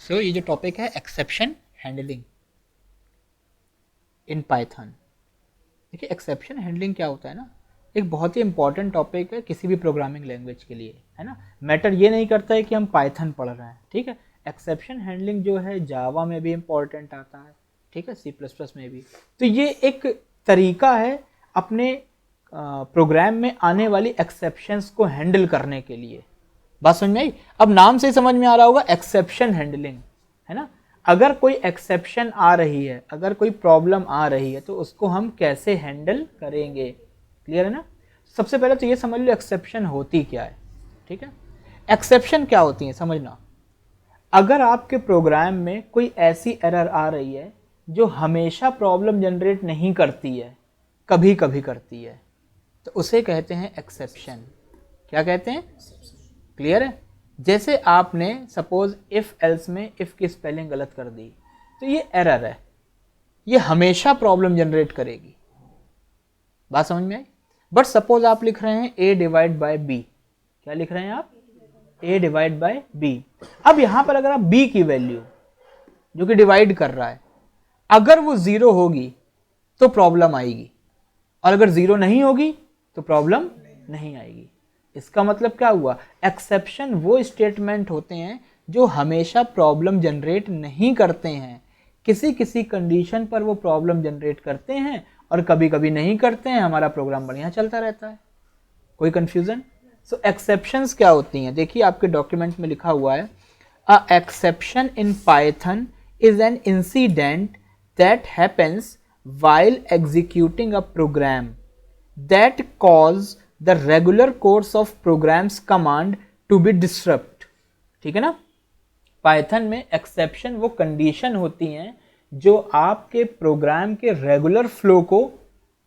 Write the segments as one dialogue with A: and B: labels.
A: सो ये जो टॉपिक है एक्सेप्शन हैंडलिंग इन पाइथन। देखिए एक्सेप्शन हैंडलिंग क्या होता है ना, एक बहुत ही इंपॉर्टेंट टॉपिक है किसी भी प्रोग्रामिंग लैंग्वेज के लिए, है ना। मैटर ये नहीं करता है कि हम पाइथन पढ़ रहे हैं, ठीक है। एक्सेप्शन हैंडलिंग जो है जावा में भी इंपॉर्टेंट आता है, ठीक है, सी प्लस प्लस में भी। तो ये एक तरीका है अपने प्रोग्राम में आने वाली एक्सेप्शंस को हैंडल करने के लिए। बात समझ में आई? अब नाम से समझ में आ रहा होगा एक्सेप्शन हैंडलिंग, है ना। अगर कोई एक्सेप्शन आ रही है, अगर कोई प्रॉब्लम आ रही है तो उसको हम कैसे हैंडल करेंगे, क्लियर है ना। सबसे पहले तो ये समझ लो एक्सेप्शन होती क्या है, ठीक है। एक्सेप्शन क्या होती है समझना। अगर आपके प्रोग्राम में कोई ऐसी एरर आ रही है जो हमेशा प्रॉब्लम जनरेट नहीं करती है, कभी कभी करती है, तो उसे कहते हैं एक्सेप्शन। क्या कहते हैं? क्लियर है। जैसे आपने सपोज इफ एल्स में इफ की स्पेलिंग गलत कर दी तो ये एरर है, ये हमेशा प्रॉब्लम जनरेट करेगी। बात समझ में आई? बट सपोज आप लिख रहे हैं a डिवाइड बाय b, क्या लिख रहे हैं आप? a divide by b। अब यहां पर अगर आप b की वैल्यू जो कि डिवाइड कर रहा है, अगर वो 0 होगी तो प्रॉब्लम आएगी, और अगर 0 नहीं होगी तो प्रॉब्लम नहीं आएगी। इसका मतलब क्या हुआ? एक्सेप्शन वो स्टेटमेंट होते हैं जो हमेशा प्रॉब्लम जनरेट नहीं करते हैं, किसी किसी कंडीशन पर वो प्रॉब्लम जनरेट करते हैं और कभी कभी नहीं करते हैं, हमारा प्रोग्राम बढ़िया चलता रहता है। कोई कंफ्यूजन? सो एक्सेप्शंस क्या होती हैं, देखिए आपके डॉक्यूमेंट में लिखा हुआ है, अ exception in Python is an incident that happens while executing a program that cause the regular course of programs command to be disrupt। ठीक है ना। पाइथन में एक्सेप्शन वो कंडीशन होती हैं जो आपके प्रोग्राम के रेगुलर फ्लो को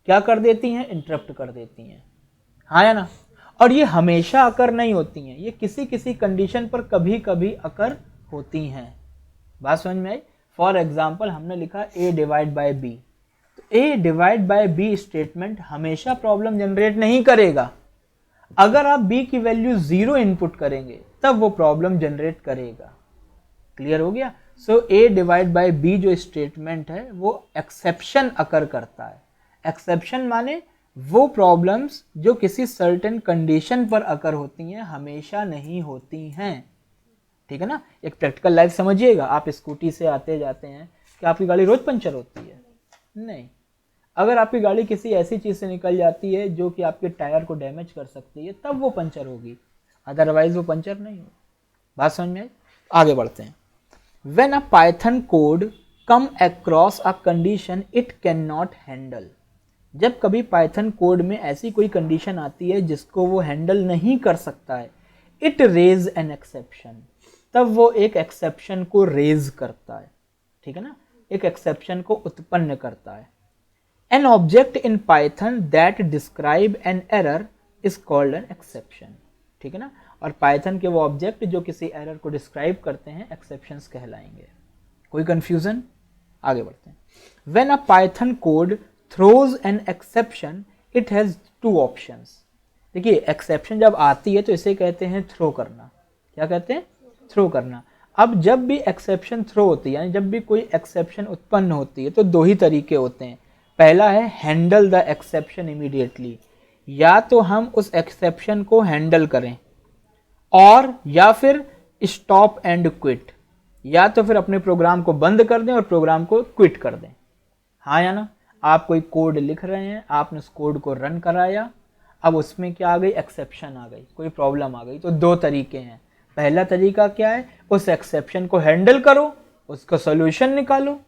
A: क्या कर देती हैं? इंटरप्ट कर देती हैं, हाँ या ना। और ये हमेशा अकर नहीं होती हैं, ये किसी किसी कंडीशन पर कभी कभी अकर होती हैं। बात समझ में आई? फॉर एग्जाम्पल हमने लिखा a divide by b, a divide by b statement हमेशा प्रॉब्लम जनरेट नहीं करेगा। अगर आप b की वैल्यू 0 इनपुट करेंगे तब वो प्रॉब्लम जनरेट करेगा। क्लियर हो गया? सो a डिवाइड बाय b जो स्टेटमेंट है वो एक्सेप्शन अकर करता है। एक्सेप्शन माने वो प्रॉब्लम्स जो किसी सर्टेन कंडीशन पर अकर होती हैं, हमेशा नहीं होती हैं, ठीक है ना। एक प्रैक्टिकल लाइफ समझिएगा, आप स्कूटी से आते जाते हैं, क्या आपकी गाड़ी रोज पंचर होती है? नहीं। अगर आपकी गाड़ी किसी ऐसी चीज से निकल जाती है जो कि आपके टायर को डैमेज कर सकती है, तब वो पंचर होगी, अदरवाइज वो पंचर नहीं होगी। बात समझ में आई? आगे बढ़ते हैं। When a Python code come across a condition it can not handle, जब कभी पाइथन कोड में ऐसी कोई कंडीशन आती है जिसको वो हैंडल नहीं कर सकता है, इट रेज एन एक्सेप्शन, तब वो एक एक्सेप्शन को रेज करता है, ठीक है ना, एक एक्सेप्शन को उत्पन्न करता है। An object in Python that describe an error is called an exception, ठीक है ना। और पाइथन के वो ऑब्जेक्ट जो किसी एरर को डिस्क्राइब करते हैं एक्सेप्शंस कहलाएंगे। कोई कंफ्यूजन? आगे बढ़ते हैं। When a Python code throws an exception it has two options. देखिए एक्सेप्शन जब आती है तो इसे कहते हैं थ्रो करना। क्या कहते हैं? थ्रो करना। अब जब भी एक्सेप्शन थ्रो होती है, यानी जब भी कोई एक्सेप्शन उत्पन्न होती है, तो दो ही तरीके होते हैं। पहला है हैंडल द एक्सेप्शन इमीडिएटली, या तो हम उस एक्सेप्शन को हैंडल करें, और या फिर स्टॉप एंड क्विट, या तो फिर अपने प्रोग्राम को बंद कर दें और प्रोग्राम को क्विट कर दें, हाँ या ना। आप कोई कोड लिख रहे हैं, आपने उस कोड को रन कराया, अब उसमें क्या आ गई? एक्सेप्शन आ गई, कोई प्रॉब्लम आ गई। तो दो तरीके हैं। पहला तरीका क्या है? उस एक्सेप्शन को हैंडल करो, उसका सोल्यूशन निकालो,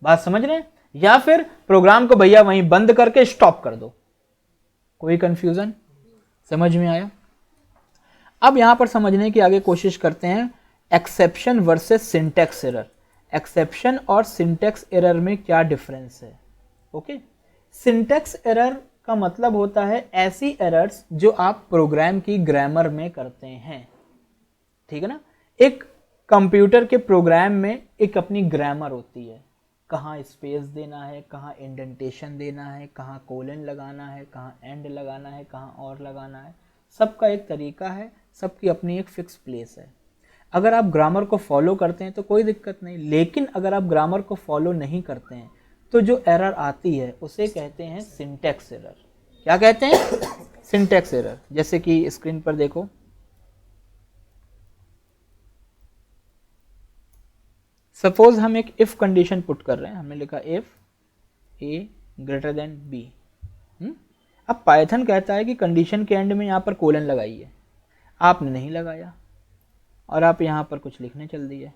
A: बात समझ रहे हैं, या फिर प्रोग्राम को भैया वहीं बंद करके स्टॉप कर दो। कोई कंफ्यूजन? समझ में आया? अब यहां पर समझने की आगे कोशिश करते हैं exception versus syntax error. Exception और सिंटैक्स एरर में क्या डिफरेंस है? ओके। सिंटैक्स एरर का मतलब होता है ऐसी एरर्स जो आप प्रोग्राम की ग्रामर में करते हैं, ठीक है ना। एक कंप्यूटर के प्रोग्राम में एक अपनी ग्रामर होती है, कहाँ स्पेस देना है, कहाँ इंडेंटेशन देना है, कहाँ कोलन लगाना है, कहाँ एंड लगाना है, कहाँ और लगाना है, सबका एक तरीका है, सबकी अपनी एक फिक्स प्लेस है। अगर आप ग्रामर को फॉलो करते हैं तो कोई दिक्कत नहीं, लेकिन अगर आप ग्रामर को फॉलो नहीं करते हैं तो जो एरर आती है उसे कहते हैं सिंटैक्स एरर। क्या कहते हैं? Syntax error. जैसे कि स्क्रीन पर देखो, सपोज हम एक इफ कंडीशन पुट कर रहे हैं, हमने लिखा if A greater than B. अब पाइथन कहता है कि कंडीशन के एंड में यहाँ पर कोलन लगाइए, आपने नहीं लगाया और आप यहाँ पर कुछ लिखने चल दिए।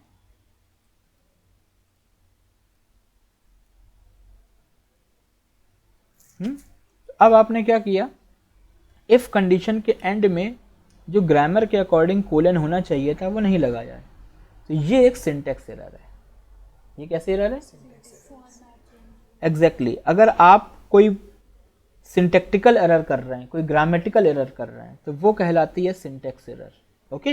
A: अब आपने क्या किया, इफ कंडीशन के एंड में जो ग्रामर के अकॉर्डिंग कोलन होना चाहिए था वो नहीं लगाया है, तो ये एक सिंटैक्स एरर है। ये कैसे एरर है? एग्जैक्टली अगर आप कोई सिंटैक्टिकल एरर कर रहे हैं, कोई ग्रामेटिकल एरर कर रहे हैं, तो वो कहलाती है syntax error. Okay,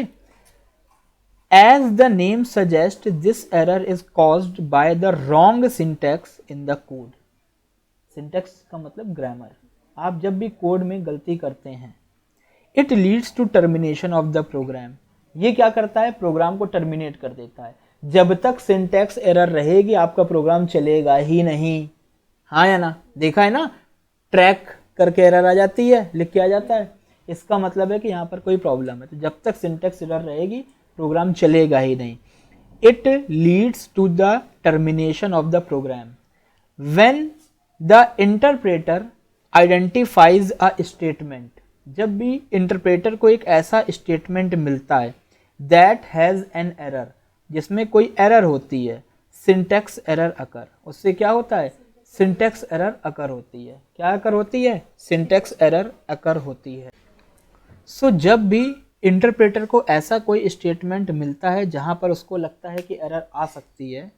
A: as the name suggest this error is caused by the wrong syntax in the code. Syntax का मतलब ग्रामर। आप जब भी कोड में गलती करते हैं, it leads to termination of the program. ये क्या करता है? प्रोग्राम को टर्मिनेट कर देता है। जब तक सिंटैक्स एरर रहेगी आपका प्रोग्राम चलेगा ही नहीं। हाँ या ना? देखा है ना, ट्रैक करके एरर आ जाती है, लिख के आ जाता है, इसका मतलब है कि यहाँ पर कोई प्रॉब्लम है। तो जब तक सिंटैक्स एरर रहेगी प्रोग्राम चलेगा ही नहीं। It leads to the termination of the program when the interpreter identifies a statement. जब भी इंटरप्रेटर को एक ऐसा स्टेटमेंट मिलता है दैट हैज एन एरर, जिसमें कोई एरर होती है, सिंटैक्स एरर अकर, उससे क्या होता है? सिंटैक्स एरर अकर होती है। क्या अकर होती है? सिंटैक्स एरर अकर होती है। सो जब भी इंटरप्रेटर को ऐसा कोई स्टेटमेंट मिलता है जहां पर उसको लगता है कि एरर आ सकती है,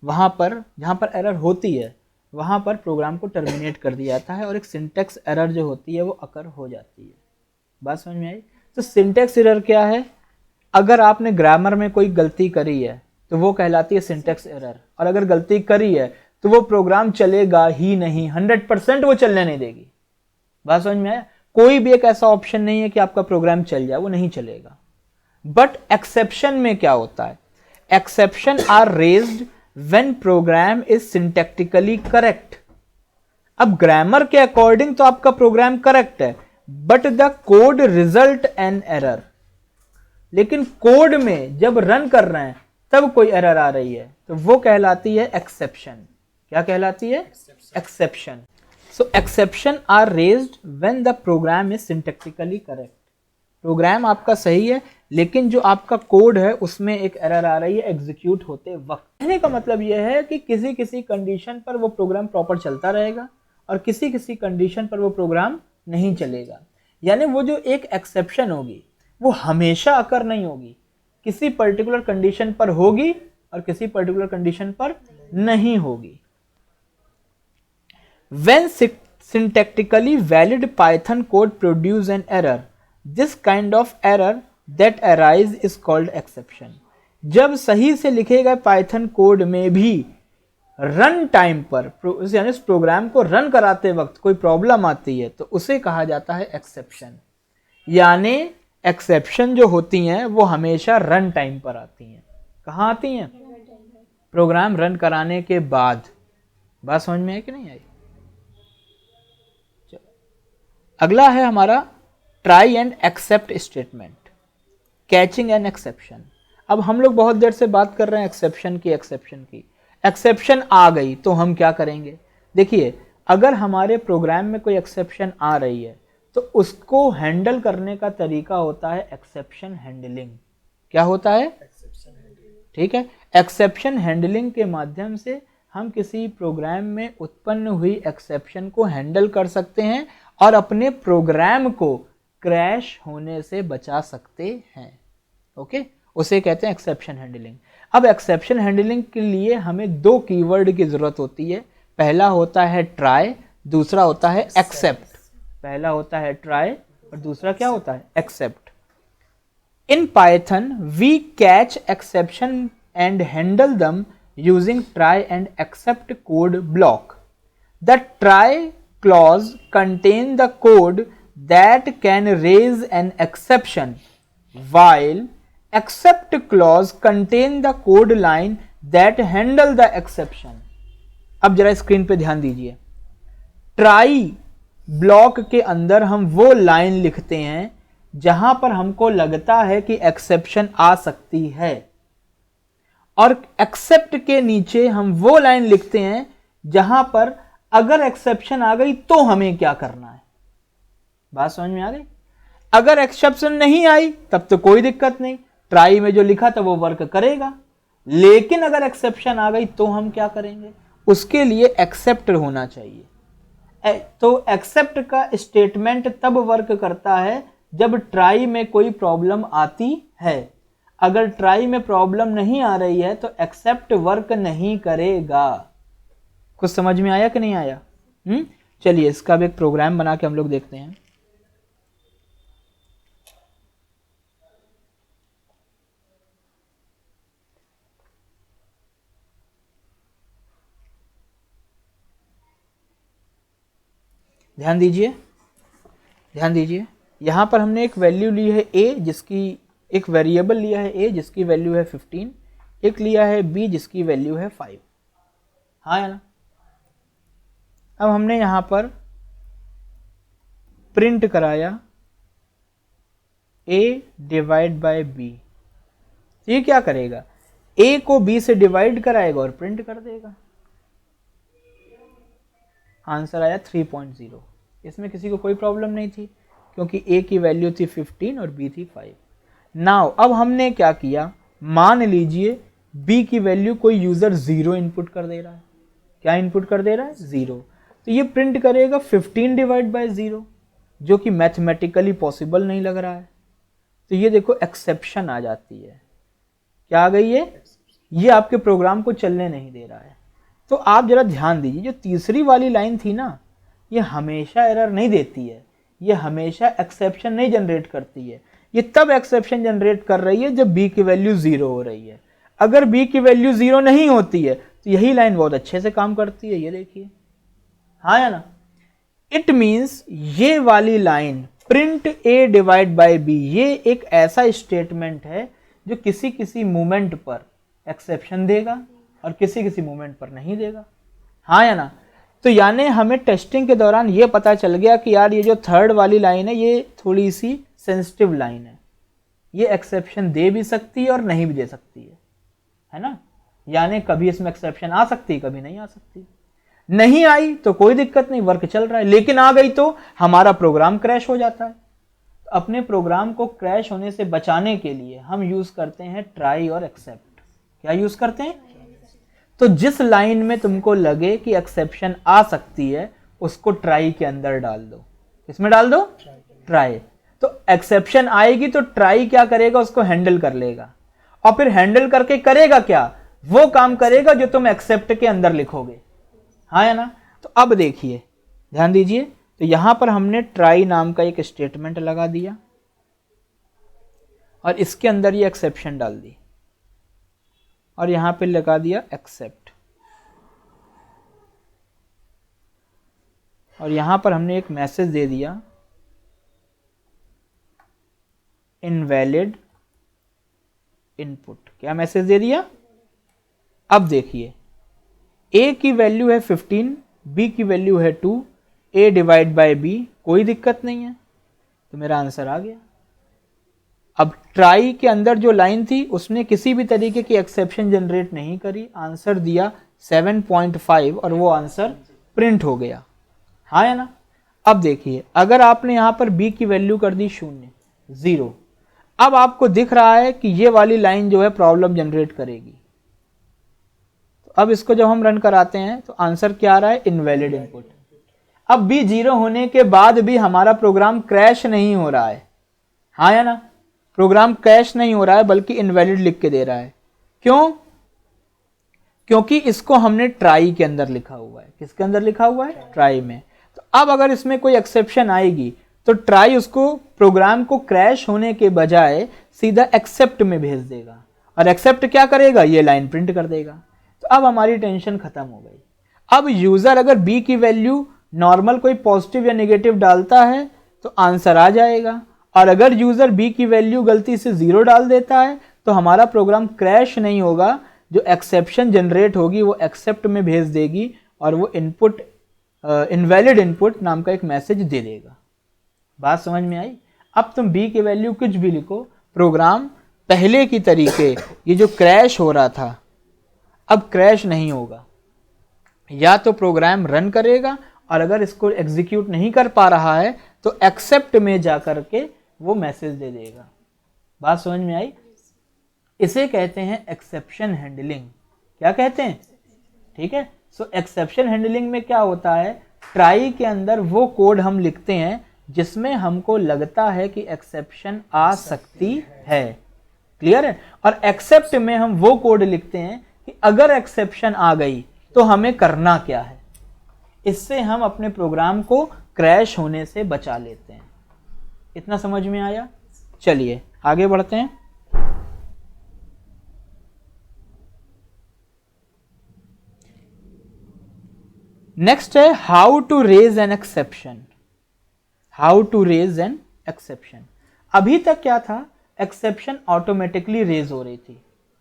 A: वहां पर जहां पर एरर होती है वहां पर प्रोग्राम को टर्मिनेट कर दिया जाता है और एक सिंटैक्स एरर जो होती है वो अकर हो जाती है। बात समझ में आई? तो सिंटैक्स एरर क्या है? अगर आपने ग्रामर में कोई गलती करी है तो वो कहलाती है सिंटैक्स एरर, और अगर गलती करी है तो वो प्रोग्राम चलेगा ही नहीं, 100% वो चलने नहीं देगी। बात समझ में आया? कोई भी एक ऐसा ऑप्शन नहीं है कि आपका प्रोग्राम चल जाए, वो नहीं चलेगा। बट एक्सेप्शन में क्या होता है? Exception are raised when program is syntactically correct. अब ग्रामर के अकॉर्डिंग तो आपका प्रोग्राम करेक्ट है, but the code result an error. लेकिन कोड में जब रन कर रहे हैं तब कोई एरर आ रही है, तो वो कहलाती है एक्सेप्शन। क्या कहलाती है? Exception. So exception are raised when the program is syntactically correct. Program आपका सही है लेकिन जो आपका कोड है उसमें एक एरर आ रही है एग्जीक्यूट होते वक्त। कहने का मतलब यह है कि किसी किसी कंडीशन पर वो प्रोग्राम प्रॉपर चलता रहेगा और किसी किसी कंडीशन पर वो प्रोग्राम नहीं चलेगा। यानी वो जो एक एक्सेप्शन होगी वो हमेशा अकर नहीं होगी, किसी पर्टिकुलर कंडीशन पर होगी और किसी पर्टिकुलर कंडीशन पर नहीं होगी। When syntactically valid Python code produce an error, this kind of error that arise is called exception. जब सही से लिखे गए पाइथन कोड में भी रन टाइम पर यानी उस प्रोग्राम को रन कराते वक्त कोई प्रॉब्लम आती है तो उसे कहा जाता है एक्सेप्शन। यानी एक्सेप्शन जो होती हैं वो हमेशा रन टाइम पर आती हैं। कहाँ आती हैं? प्रोग्राम रन कराने के बाद। बात समझ में है कि नहीं आई? अगला है हमारा try and except statement, catching and exception. अब हम लोग बहुत देर से बात कर रहे हैं एक्सेप्शन की। एक्सेप्शन आ गई तो हम क्या करेंगे? देखिए, अगर हमारे प्रोग्राम में कोई एक्सेप्शन आ रही है तो उसको हैंडल करने का तरीका होता है एक्सेप्शन हैंडलिंग। क्या होता है? ठीक है, एक्सेप्शन हैंडलिंग के माध्यम से हम किसी प्रोग्राम में उत्पन्न हुई एक्सेप्शन को हैंडल कर सकते हैं और अपने प्रोग्राम को क्रैश होने से बचा सकते हैं। ओके, उसे कहते हैं एक्सेप्शन हैंडलिंग। अब एक्सेप्शन हैंडलिंग के लिए हमें दो कीवर्ड की जरूरत होती है। पहला होता है ट्राई, दूसरा होता है एक्सेप्ट। पहला होता है ट्राई और दूसरा क्या होता है? Except. In Python we catch exception and handle them using try and except code block. The try clause contains the code that can raise an exception, while except clause contain the code line that handle the exception. अब जरा screen पे ध्यान दीजिए, try block के अंदर हम वो line लिखते हैं जहां पर हमको लगता है कि एक्सेप्शन आ सकती है, और एक्सेप्ट के नीचे हम वो लाइन लिखते हैं जहां पर अगर एक्सेप्शन आ गई तो हमें क्या करना है। बात समझ में आ गई? अगर एक्सेप्शन नहीं आई तब तो कोई दिक्कत नहीं, ट्राई में जो लिखा था वो वर्क करेगा, लेकिन अगर एक्सेप्शन आ गई तो हम क्या करेंगे, उसके लिए एक्सेप्ट होना चाहिए। तो एक्सेप्ट का स्टेटमेंट तब वर्क करता है जब ट्राई में कोई प्रॉब्लम आती है। अगर ट्राई में प्रॉब्लम नहीं आ रही है तो एक्सेप्ट वर्क नहीं करेगा। कुछ समझ में आया कि नहीं आया? चलिए इसका भी एक प्रोग्राम बना के हम लोग देखते हैं। ध्यान दीजिए, ध्यान दीजिए, यहां पर हमने एक वैल्यू ली है a जिसकी, एक वेरिएबल लिया है a जिसकी वैल्यू है 15, एक लिया है b जिसकी वैल्यू है 5। हाँ या ना? अब हमने यहां पर प्रिंट कराया a डिवाइड बाय b, तो ये क्या करेगा, a को b से डिवाइड कराएगा और प्रिंट कर देगा। आंसर आया 3.0। इसमें किसी को कोई प्रॉब्लम नहीं थी क्योंकि a की वैल्यू थी 15 और b थी 5। नाउ अब हमने क्या किया, मान लीजिए b की वैल्यू कोई यूजर 0 इनपुट कर दे रहा है। क्या इनपुट कर दे रहा है? 0। तो ये प्रिंट करेगा 15 डिवाइड बाय 0, जो कि मैथमेटिकली पॉसिबल नहीं लग रहा है। तो ये देखो एक्सेप्शन आ जाती है। क्या आ गई है? ये आपके प्रोग्राम को चलने नहीं दे रहा है। तो आप जरा ध्यान दीजिए, जो तीसरी वाली लाइन थी ना, ये हमेशा एरर नहीं देती है, ये हमेशा एक्सेप्शन नहीं जनरेट करती है। ये तब एक्सेप्शन जनरेट कर रही है जब b की वैल्यू 0 हो रही है। अगर b की वैल्यू 0 नहीं होती है तो यही लाइन बहुत अच्छे से काम करती है। ये देखिए, हाँ या ना? इट मीन्स ये वाली line print a divide by b, ये एक ऐसा स्टेटमेंट है जो किसी किसी मोमेंट पर एक्सेप्शन देगा और किसी किसी मोमेंट पर नहीं देगा। हाँ या ना? तो यानी हमें टेस्टिंग के दौरान ये पता चल गया कि यार ये जो थर्ड वाली लाइन है ये थोड़ी सी सेंसिटिव लाइन है, ये एक्सेप्शन दे भी सकती है और नहीं भी दे सकती है ना? यानी कभी इसमें एक्सेप्शन आ सकती है, कभी नहीं आ सकती। नहीं आई तो कोई दिक्कत नहीं, वर्क चल रहा है, लेकिन आ गई तो हमारा प्रोग्राम क्रैश हो जाता है। तो अपने प्रोग्राम को क्रैश होने से बचाने के लिए हम यूज करते हैं ट्राई और एक्सेप्ट। क्या यूज करते हैं? तो जिस लाइन में तुमको लगे कि एक्सेप्शन आ सकती है उसको ट्राई के अंदर डाल दो। किसमें डाल दो? ट्राई। तो एक्सेप्शन आएगी तो ट्राई क्या करेगा, उसको हैंडल कर लेगा, और फिर हैंडल करके करेगा क्या, वो काम करेगा जो तुम एक्सेप्ट के अंदर लिखोगे। हाँ या ना? तो अब देखिए, ध्यान दीजिए, तो यहां पर हमने ट्राई नाम का एक स्टेटमेंट लगा दिया और इसके अंदर ये एक्सेप्शन डाल दी और यहां पे लगा दिया एक्सेप्ट, और यहां पर हमने एक मैसेज दे दिया इनवैलिड इनपुट। क्या मैसेज दे दिया? अब देखिए, a की वैल्यू है 15, b की वैल्यू है 2, a डिवाइड बाय b, कोई दिक्कत नहीं है, तो मेरा आंसर आ गया। अब ट्राई के अंदर जो लाइन थी उसने किसी भी तरीके की एक्सेप्शन जनरेट नहीं करी, आंसर दिया 7.5 और वो आंसर प्रिंट हो गया। हाँ या ना? अब देखिए, अगर आपने यहां पर b की वैल्यू कर दी 0, अब आपको दिख रहा है कि ये वाली लाइन जो है प्रॉब्लम जनरेट करेगी। तो अब इसको जब हम रन कराते हैं तो आंसर क्या आ रहा है? Invalid input. अब b 0 होने के बाद भी हमारा प्रोग्राम क्रैश नहीं हो रहा है। हाँ या ना? प्रोग्राम क्रैश नहीं हो रहा है बल्कि इनवैलिड लिख के दे रहा है। क्यों? क्योंकि इसको हमने ट्राई के अंदर लिखा हुआ है। किसके अंदर लिखा हुआ है? ट्राई में। तो अब अगर इसमें कोई एक्सेप्शन आएगी तो ट्राई उसको, प्रोग्राम को क्रैश होने के बजाय सीधा एक्सेप्ट में भेज देगा, और एक्सेप्ट क्या करेगा? ये लाइन प्रिंट कर देगा। तो अब हमारी टेंशन खत्म हो गई। अब यूजर अगर b की वैल्यू नॉर्मल कोई पॉजिटिव या नेगेटिव डालता है तो आंसर आ जाएगा, और अगर यूजर बी की वैल्यू गलती से 0 डाल देता है तो हमारा प्रोग्राम क्रैश नहीं होगा, जो एक्सेप्शन जनरेट होगी वो एक्सेप्ट में भेज देगी और वो इनपुट इनवैलिड इनपुट नाम का एक मैसेज दे देगा। बात समझ में आई? अब तुम बी की वैल्यू कुछ भी लिखो, प्रोग्राम पहले की तरीके ये जो क्रैश हो रहा था अब क्रैश नहीं होगा। या तो प्रोग्राम रन करेगा और अगर इसको एग्जीक्यूट नहीं कर पा रहा है तो एक्सेप्ट में जा करके वो मैसेज दे देगा। बात समझ में आई? इसे कहते हैं एक्सेप्शन हैंडलिंग। क्या कहते हैं? ठीक है। सो एक्सेप्शन हैंडलिंग में क्या होता है, ट्राई के अंदर वो कोड हम लिखते हैं जिसमें हमको लगता है कि एक्सेप्शन आ सकती है। क्लियर है? और एक्सेप्ट में हम वो कोड लिखते हैं कि अगर एक्सेप्शन आ गई तो हमें करना क्या है। इससे हम अपने प्रोग्राम को क्रैश होने से बचा लेते हैं। इतना समझ में आया? चलिए आगे बढ़ते हैं। नेक्स्ट है how to raise an exception. How to raise an exception. अभी तक क्या था, एक्सेप्शन ऑटोमेटिकली रेज हो रही थी।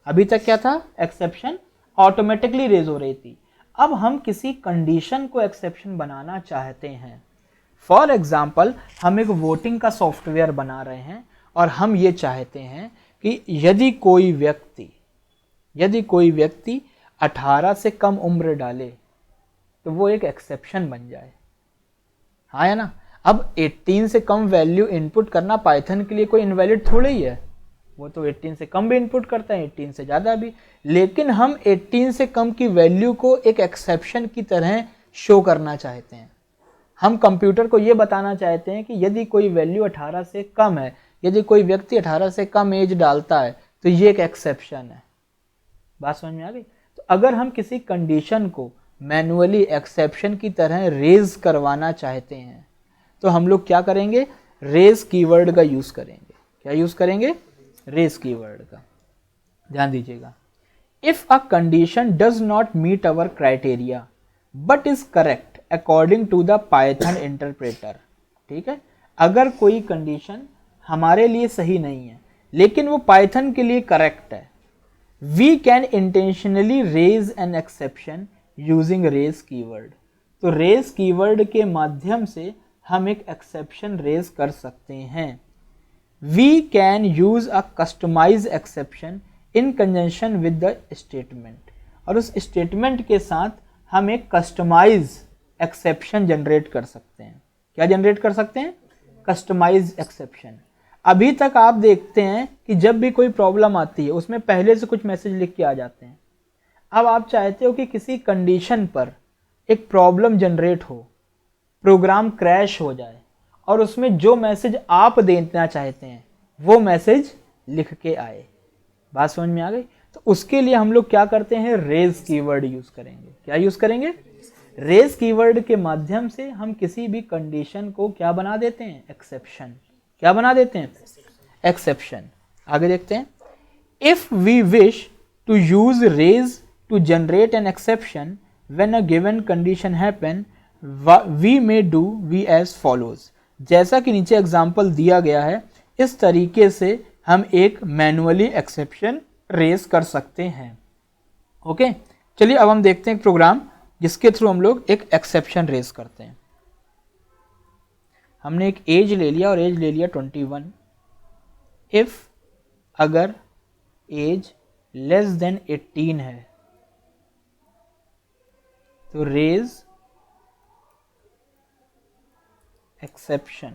A: अभी तक क्या था, एक्सेप्शन ऑटोमेटिकली रेज हो रही थी। अब हम किसी कंडीशन को एक्सेप्शन बनाना चाहते हैं। फॉर एग्जाम्पल हम एक वोटिंग का सॉफ्टवेयर बना रहे हैं और हम ये चाहते हैं कि यदि कोई व्यक्ति 18 से कम उम्र डाले तो वो एक एक्सेप्शन बन जाए। हाँ या ना? अब 18 से कम वैल्यू इनपुट करना पाइथन के लिए कोई इनवैलिड थोड़ी ही है। वो तो 18 से कम भी इनपुट करता है, 18 से ज़्यादा भी। लेकिन हम 18 से कम की वैल्यू को एक एक्सेप्शन की तरह शो करना चाहते हैं। हम कंप्यूटर को ये बताना चाहते हैं कि यदि कोई वैल्यू 18 से कम है, यदि कोई व्यक्ति 18 से कम एज डालता है तो ये एक एक्सेप्शन है। बात समझ में आ गई? तो अगर हम किसी कंडीशन को मैन्युअली एक्सेप्शन की तरह रेज करवाना चाहते हैं तो हम लोग क्या करेंगे, रेज कीवर्ड का यूज करेंगे। क्या यूज करेंगे? रेज कीवर्ड का। ध्यान दीजिएगा। If a condition does not meet our criteria but is correct according to the Python interpreter. ठीक है, अगर कोई कंडीशन हमारे लिए सही नहीं है लेकिन वो पाइथन के लिए करेक्ट है, we can intentionally raise an exception using raise keyword. तो रेज कीवर्ड के माध्यम से हम एक एक्सेप्शन रेज कर सकते हैं। We can use a customise exception in conjunction with the statement. और उस स्टेटमेंट के साथ हम एक कस्टमाइज एक्सेप्शन जनरेट कर सकते हैं। क्या जनरेट कर सकते हैं? Customise exception. अभी तक आप देखते हैं कि जब भी कोई प्रॉब्लम आती है उसमें पहले से कुछ मैसेज लिख के आ जाते हैं। अब आप चाहते हो कि किसी कंडीशन पर एक प्रॉब्लम जनरेट हो, प्रोग्राम क्रैश हो जाए और उसमें जो मैसेज आप देना चाहते हैं वो मैसेज लिख के आए। बात समझ में आ गई? तो उसके लिए हम लोग क्या करते हैं, रेज कीवर्ड यूज करेंगे। क्या यूज करेंगे? रेज कीवर्ड के माध्यम से हम किसी भी कंडीशन को क्या बना देते हैं, एक्सेप्शन। क्या बना देते हैं? एक्सेप्शन। आगे देखते हैं। If we wish to use raise to generate an exception when a given condition happen, we may do we as follows। जैसा कि नीचे एग्जाम्पल दिया गया है इस तरीके से हम एक मैनुअली एक्सेप्शन रेज कर सकते हैं। ओके, चलिए अब हम देखते हैं एक प्रोग्राम जिसके थ्रू हम लोग एक एक्सेप्शन रेज करते हैं। हमने एक एज ले लिया और एज ले लिया 21। इफ अगर एज लेस देन 18 है तो रेज एक्सेप्शन।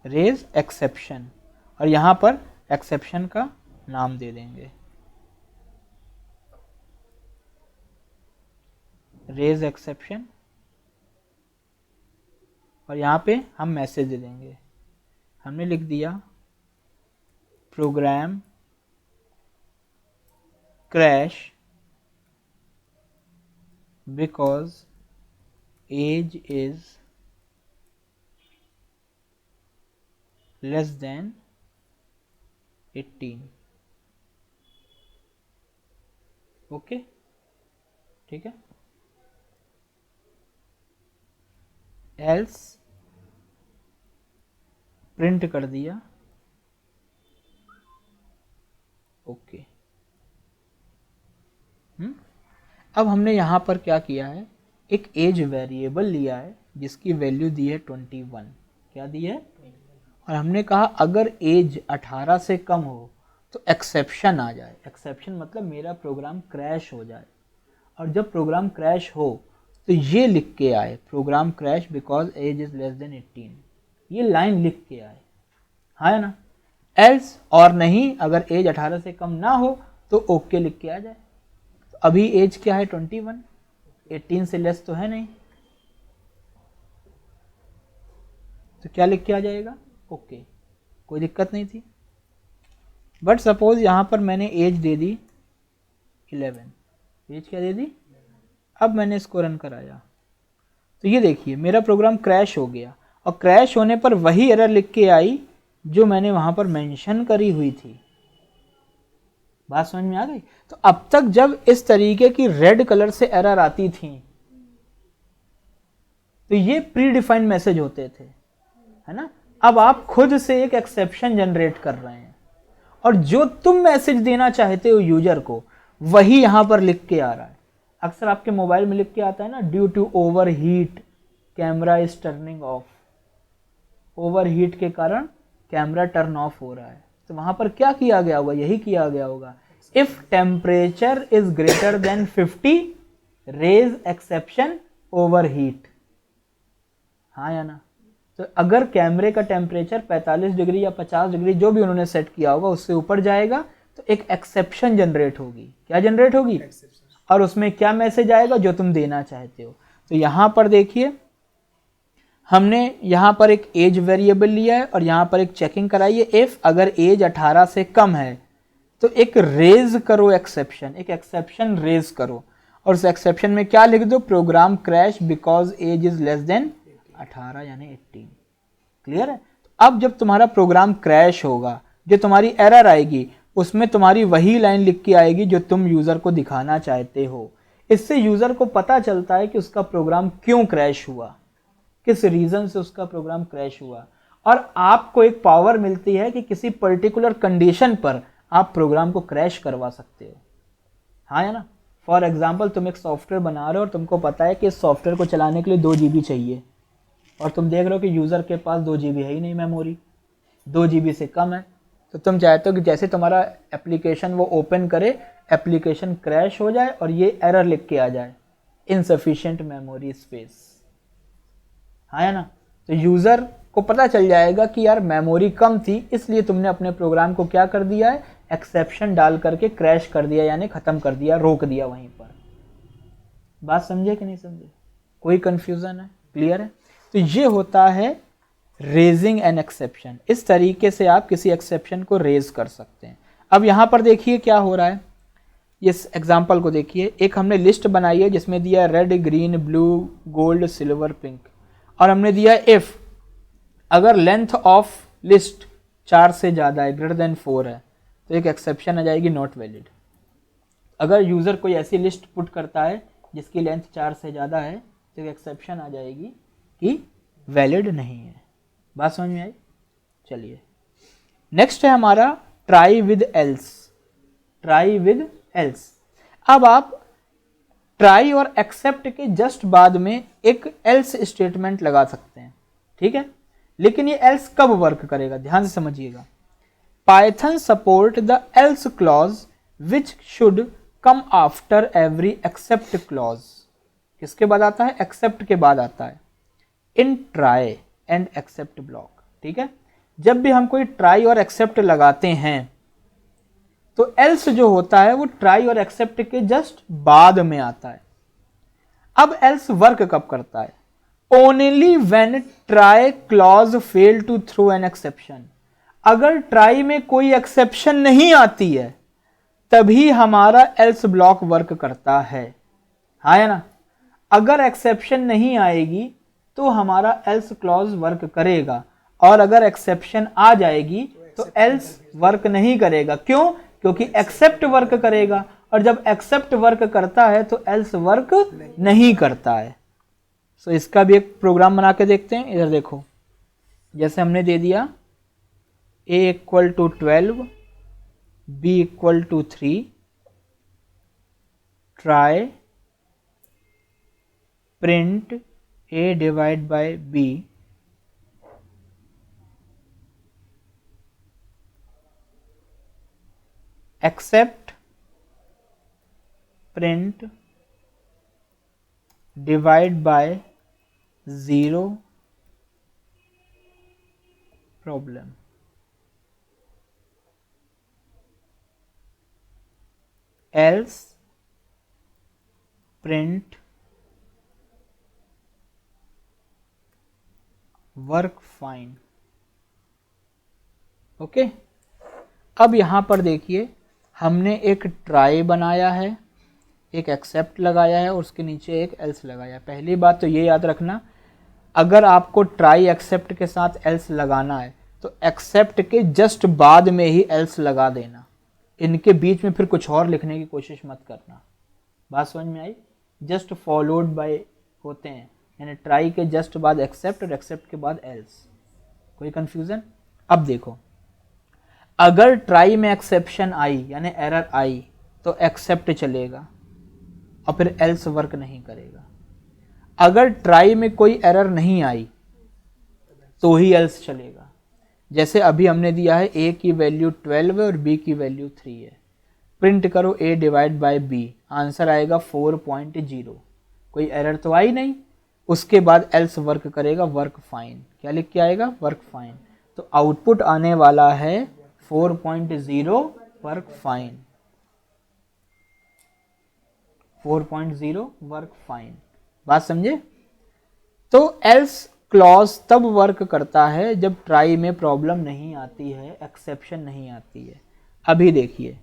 A: रेज एक्सेप्शन और यहां पर एक्सेप्शन का नाम दे देंगे रेज एक्सेप्शन और यहां पे हम मैसेज दे देंगे। हमने लिख दिया program crash because age is less than 18। Okay, ठीक है, एल्स प्रिंट कर दिया, ओके। अब हमने यहां पर क्या किया है, एक एज वेरिएबल लिया है जिसकी वैल्यू दी है 21, क्या दी है, और हमने कहा अगर एज 18 से कम हो तो एक्सेप्शन आ जाए। एक्सेप्शन मतलब मेरा प्रोग्राम क्रैश हो जाए, और जब प्रोग्राम क्रैश हो तो ये लिख के आए, program crash because age is less than 18, ये लाइन लिख के आए, हाँ ना। एल्स और नहीं, अगर एज 18 से कम ना हो तो ओके लिख के आ जाए। तो अभी एज क्या है 21, 18 से लेस तो है नहीं, तो क्या लिख के आ जाएगा, ओके, कोई दिक्कत नहीं थी। बट सपोज यहां पर मैंने एज दे दी 11, एज क्या दे दी, अब मैंने इसको रन कराया तो ये देखिए मेरा प्रोग्राम क्रैश हो गया, और क्रैश होने पर वही एरर लिख के आई जो मैंने वहां पर मेंशन करी हुई थी। बात समझ में आ गई। तो अब तक जब इस तरीके की रेड कलर से एरर आती थी तो ये प्री डिफाइंड मैसेज होते थे, है ना। अब आप खुद से एक एक्सेप्शन जनरेट कर रहे हैं, और जो तुम मैसेज देना चाहते हो यूजर को वही यहां पर लिख के आ रहा है। अक्सर आपके मोबाइल में लिख के आता है ना, due to over heat camera is turning off, over heat के कारण कैमरा टर्न ऑफ हो रहा है। तो वहां पर क्या किया गया होगा, यही किया गया होगा, if temperature is greater than 50 raise exception over heat, हाँ या ना। तो अगर कैमरे का टेम्परेचर 45 डिग्री या 50 डिग्री जो भी उन्होंने सेट किया होगा उससे ऊपर जाएगा तो एक एक्सेप्शन जनरेट होगी। क्या जनरेट होगी, और उसमें क्या मैसेज आएगा जो तुम देना चाहते हो। तो यहां पर देखिए हमने यहां पर एक एज वेरिएबल लिया है और यहां पर एक चेकिंग कराई है, इफ अगर एज 18 से कम है तो एक रेज करो एक्सेप्शन, एक एक्सेप्शन रेज करो, और उस एक्सेप्शन में क्या लिख दो, program crash because age is less than 18 यानी 18। क्लियर है। तो अब जब तुम्हारा प्रोग्राम क्रैश होगा, जो तुम्हारी एरर आएगी उसमें तुम्हारी वही लाइन लिख के आएगी जो तुम यूजर को दिखाना चाहते हो। इससे यूजर को पता चलता है कि उसका प्रोग्राम क्यों क्रैश हुआ, किस रीजन से उसका प्रोग्राम क्रैश हुआ, और आपको एक पावर मिलती है कि किसी पर्टिकुलर कंडीशन पर आप प्रोग्राम को क्रैश करवा सकते हो, हाँ या ना। फॉर एग्जाम्पल तुम एक सॉफ्टवेयर बना रहे हो और तुमको पता है कि इस सॉफ्टवेयर को चलाने के लिए 2 GB चाहिए, और तुम देख रहे हो कि यूज़र के पास 2 GB है ही नहीं मेमोरी, 2 GB से कम है, तो तुम चाहते हो कि जैसे तुम्हारा एप्लीकेशन वो ओपन करे एप्लीकेशन क्रैश हो जाए और ये एरर लिख के आ जाए, इनसफिशिएंट मेमोरी स्पेस, हाँ या ना। तो यूज़र को पता चल जाएगा कि यार मेमोरी कम थी, इसलिए तुमने अपने प्रोग्राम को क्या कर दिया है, एक्सेप्शन डाल करके क्रैश कर दिया, यानी ख़त्म कर दिया, रोक दिया वहीं पर। बात समझे कि नहीं समझे, कोई कंफ्यूजन है, क्लियर है। तो ये होता है रेजिंग एन एक्सेप्शन, इस तरीके से आप किसी एक्सेप्शन को रेज कर सकते हैं। अब यहाँ पर देखिए क्या हो रहा है, इस एग्जाम्पल को देखिए, एक हमने लिस्ट बनाई है जिसमें दिया red green blue gold silver pink, और हमने दिया इफ अगर लेंथ ऑफ लिस्ट 4 से ज़्यादा है, ग्रेटर देन 4 है, तो एक एक्सेप्शन आ जाएगी नॉट वैलिड। अगर यूज़र कोई ऐसी लिस्ट पुट करता है जिसकी लेंथ 4 से ज़्यादा है तो एक एक्सेप्शन आ जाएगी कि वैलिड नहीं है। बात समझ में आई। चलिए नेक्स्ट है हमारा try with else, try with else. अब आप ट्राई और एक्सेप्ट के जस्ट बाद में एक एल्स स्टेटमेंट लगा सकते हैं, ठीक है। लेकिन ये एल्स कब वर्क करेगा, ध्यान से समझिएगा। Python support the else clause which should come after every except clause. किसके बाद आता है, एक्सेप्ट के बाद आता है, in try and except block, ठीक है। जब भी हम कोई ट्राई और एक्सेप्ट लगाते हैं तो एल्स जो होता है वो ट्राई और एक्सेप्ट के जस्ट बाद में आता है। अब एल्स वर्क कब करता है, only when try clause fail to throw an exception. अगर ट्राई में कोई एक्सेप्शन नहीं आती है तभी हमारा एल्स ब्लॉक वर्क करता है, हाँ या ना। अगर एक्सेप्शन नहीं आएगी तो हमारा एल्स क्लॉज वर्क करेगा, और अगर एक्सेप्शन आ जाएगी तो एल्स वर्क नहीं करेगा। क्यों, क्योंकि एक्सेप्ट वर्क करेगा, और जब एक्सेप्ट वर्क करता है तो एल्स वर्क नहीं करता है। सो इसका भी एक प्रोग्राम बना के देखते हैं। इधर देखो, जैसे हमने दे दिया a equal to 12, b equal to 3, try print a divide by b, except print divide by 0 problem. Else print work fine. Okay, अब यहां पर देखिए हमने एक ट्राई बनाया है, एक एक्सेप्ट लगाया है और उसके नीचे एक एल्स लगाया है। पहली बात तो ये याद रखना, अगर आपको ट्राई एक्सेप्ट के साथ एल्स लगाना है तो एक्सेप्ट के जस्ट बाद में ही एल्स लगा देना, इनके बीच में फिर कुछ और लिखने की कोशिश मत करना। बात समझ में आई? जस्ट फॉलोड बाय होते हैं, यानी ट्राई के जस्ट बाद एक्सेप्ट और एक्सेप्ट के बाद एल्स। कोई कंफ्यूजन? अब देखो, अगर ट्राई में एक्सेप्शन आई यानी एरर आई तो एक्सेप्ट चलेगा और फिर एल्स वर्क नहीं करेगा। अगर ट्राई में कोई एरर नहीं आई तो ही एल्स चलेगा। जैसे अभी हमने दिया है a की वैल्यू 12 है और b की वैल्यू 3 है, प्रिंट करो a divide by b, answer आएगा 4.0। कोई एरर तो आई नहीं, उसके बाद एल्स वर्क करेगा, वर्क फाइन। क्या लिख के आएगा? Work fine. तो आउटपुट आने वाला है 4.0 वर्क फाइन, 4.0 वर्क फाइन। बात समझे? तो एल्स क्लॉज तब वर्क करता है जब ट्राई में प्रॉब्लम नहीं आती है, एक्सेप्शन नहीं आती है। अभी देखिए,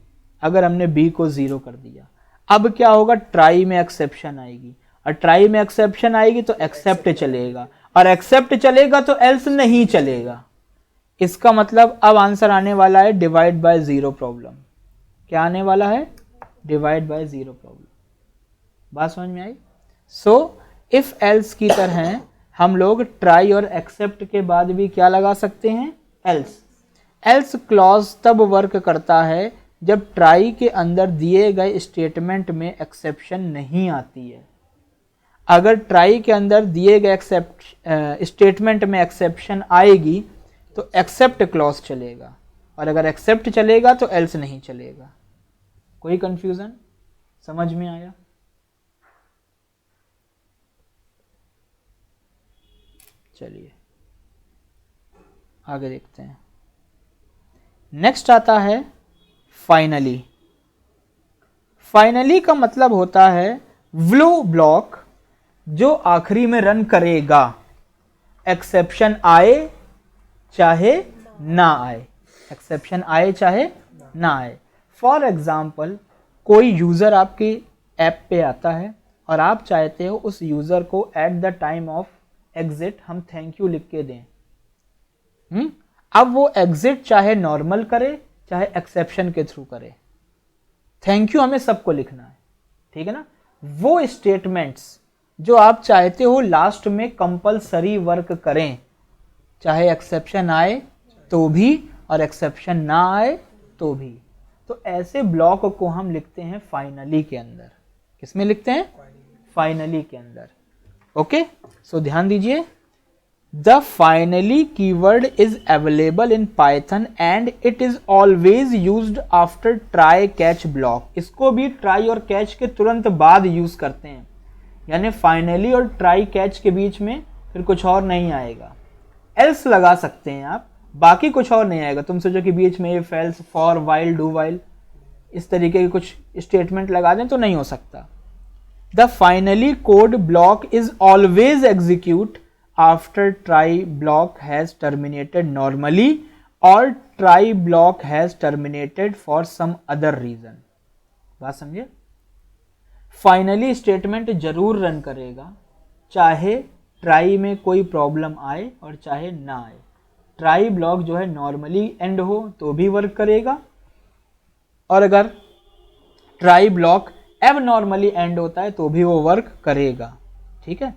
A: अगर हमने b को 0 कर दिया, अब क्या होगा? ट्राई में एक्सेप्शन आएगी, और ट्राई में एक्सेप्शन आएगी तो एक्सेप्ट चलेगा, और एक्सेप्ट चलेगा तो एल्स नहीं चलेगा। इसका मतलब अब आंसर आने वाला है डिवाइड बाय 0 प्रॉब्लम। क्या आने वाला है? Divide by 0 problem. बात समझ में आई? सो इफ एल्स की तरह हम लोग ट्राई और एक्सेप्ट के बाद भी क्या लगा सकते हैं? एल्स। एल्स क्लॉज तब वर्क करता है जब ट्राई के अंदर दिए गए स्टेटमेंट में एक्सेप्शन नहीं आती है। अगर ट्राई के अंदर दिए गए स्टेटमेंट में एक्सेप्शन आएगी तो एक्सेप्ट क्लॉज चलेगा, और अगर एक्सेप्ट चलेगा तो एल्स नहीं चलेगा। कोई कंफ्यूजन? समझ में आया? चलिए आगे देखते हैं। नेक्स्ट आता है फाइनली। फाइनली का मतलब होता है वो ब्लॉक जो आखिरी में रन करेगा, एक्सेप्शन आए चाहे ना आए, एक्सेप्शन आए चाहे ना आए। फॉर एग्जाम्पल, कोई यूज़र आपकी ऐप पे आता है और आप चाहते हो उस यूज़र को at the time of exit हम थैंक यू लिख के दें। अब वो एग्जिट चाहे नॉर्मल करे चाहे एक्सेप्शन के थ्रू करे, थैंक यू हमें सबको लिखना है, ठीक है ना। वो स्टेटमेंट्स जो आप चाहते हो लास्ट में कंपलसरी वर्क करें, चाहे एक्सेप्शन आए तो भी और एक्सेप्शन ना आए तो भी, तो ऐसे ब्लॉक को हम लिखते हैं फाइनली के अंदर। किसमें लिखते हैं? फाइनली के अंदर। ओके, सो ध्यान दीजिए, the finally keyword is available in Python and it is always used after try catch block. इसको भी ट्राई और कैच के तुरंत बाद यूज करते हैं, यानी फाइनली और ट्राई कैच के बीच में फिर कुछ और नहीं आएगा। एल्स लगा सकते हैं आप, बाकी कुछ और नहीं आएगा। तुम सोचो कि बीच में if else for while do while इस तरीके के कुछ स्टेटमेंट लगा दें तो नहीं हो सकता। The finally code block is always execute after try block has terminated normally और try block has terminated for some other reason. बात समझिए, फाइनली स्टेटमेंट जरूर रन करेगा, चाहे ट्राई में कोई प्रॉब्लम आए और चाहे ना आए। ट्राई ब्लॉक जो है नॉर्मली एंड हो तो भी वर्क करेगा, और अगर ट्राई ब्लॉक एबनॉर्मली एंड होता है तो भी वो वर्क करेगा। ठीक है,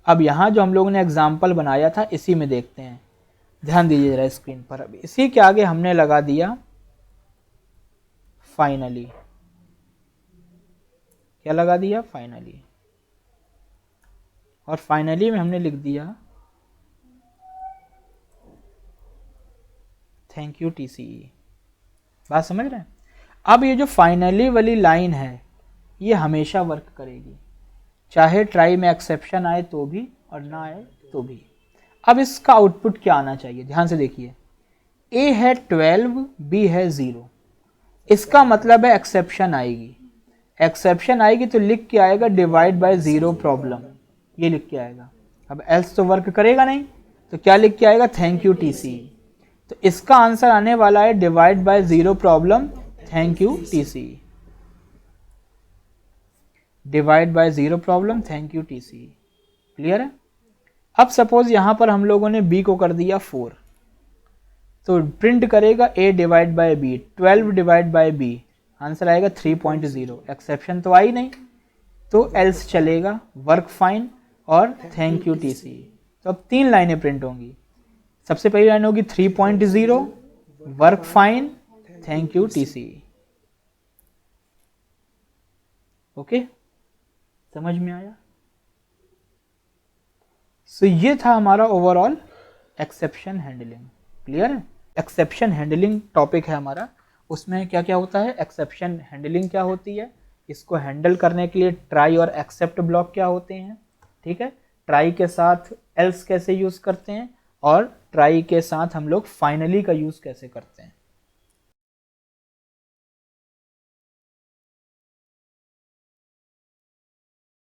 A: अब यहाँ जो हम लोगों ने एग्जाम्पल बनाया था इसी में देखते हैं, ध्यान दीजिए जरा स्क्रीन पर। अब इसी के आगे हमने लगा दिया फाइनली, क्या लगा दिया, फाइनली, और फाइनली में हमने लिख दिया थैंक यू टीसीई। बात समझ रहे हैं? अब ये जो फाइनली वाली लाइन है ये हमेशा वर्क करेगी, चाहे ट्राई में एक्सेप्शन आए तो भी और ना आए तो भी। अब इसका आउटपुट क्या आना चाहिए, ध्यान से देखिए, ए है 12, बी है 0, इसका मतलब है एक्सेप्शन आएगी। एक्सेप्शन आएगी तो लिख के आएगा डिवाइड बाय 0 प्रॉब्लम, ये लिख के आएगा। अब एल्स तो वर्क करेगा नहीं, तो क्या लिख के आएगा, थैंक यू टीसीई। तो इसका आंसर आने वाला है divide by 0 problem thank you TCE, divide by 0 problem thank you TCE. Clear है? अब सपोज यहां पर हम लोगों ने बी को कर दिया 4, तो प्रिंट करेगा a divide by B, 12 divide by B, answer आएगा 3.0। एक्सेप्शन तो आई नहीं, तो एल्स चलेगा, वर्क फाइन और थैंक यू टीसीई। तो अब 3 लाइनें प्रिंट होंगी। सबसे पहली लाइन होगी 3.0, work fine, thank you TCE. Okay, समझ में आया? सो ये था हमारा ओवरऑल एक्सेप्शन हैंडलिंग। क्लियर है? एक्सेप्शन हैंडलिंग टॉपिक है हमारा, उसमें क्या क्या होता है, एक्सेप्शन हैंडलिंग क्या होती है, इसको हैंडल करने के लिए ट्राई और एक्सेप्ट ब्लॉक क्या होते हैं, ठीक है, ट्राई के साथ एल्स कैसे यूज करते हैं, और ट्राई के साथ हम लोग फाइनली का यूज कैसे करते हैं।